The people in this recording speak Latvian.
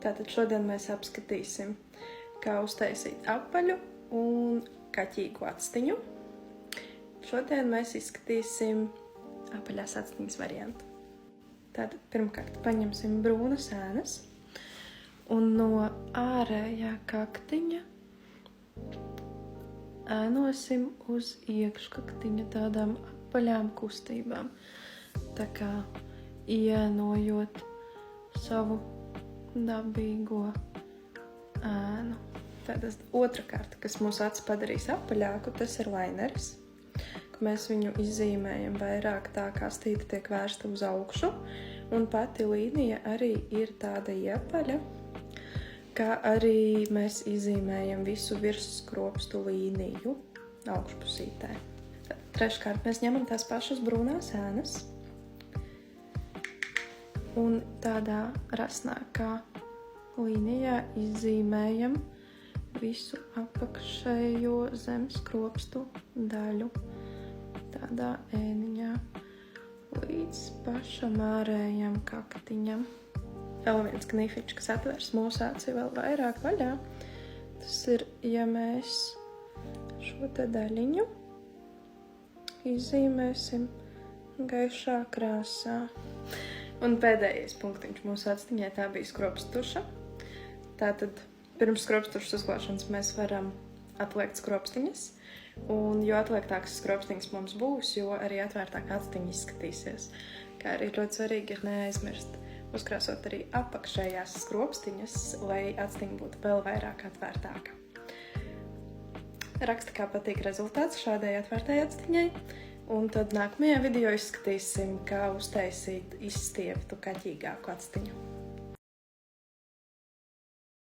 Tātad šodien mēs apskatīsim, kā uztaisīt apaļu un kaķīgu actiņu. Šodien mēs izskatīsim apaļās actiņas variantu. Tātad pirmkārt paņemsim brūnas ēnas un no ārējā kaktiņa ēnosim uz iekškaktiņa tādām apaļām kustībām. Tā kā ienojot savu dabīgo ēnu. Tātad otra kārta, kas mūsu acis padarīs apaļāku, tas ir laineris. Mēs viņu izzīmējam vairāk tā, kā stīta tiek vērsta uz augšu, un pati līnija arī ir tāda iepaļa, kā arī mēs izzīmējam visu virsskropstu līniju augšpusītē. Treškārt mēs ņemam tās pašas brūnās ēnas un tādā rasnākā līnijā izzīmējam visu apakšējo zemskropstu daļu tādā ēniņā līdz pašam ārējam kaktiņam. Vēl viens knifiņš, kas atvērs mūsu aci vēl vairāk vaļā, tas ir, ja mēs šo te daļiņu izzīmēsim gaišā krāsā. Un pēdējais punktiņš mūsu actiņai tā bija skropstuša. Tātad pirms skropstušas uzklāšanas mēs varam atliekt skropstiņas, un jo atliektākas skropstiņas mums būs, jo arī atvērtāk actiņa izskatīsies. Kā arī ļoti svarīgi ir neaizmirst uzkrāsot arī apakšējās skropstiņas, lai actiņa būtu vēl vairāk atvērtāka. Raksti, kā patīk rezultāts šādai atvērtai actiņai, un tad nākamajā video izskatīsim, kā uztaisīt izstieptu kaķīgāku actiņu.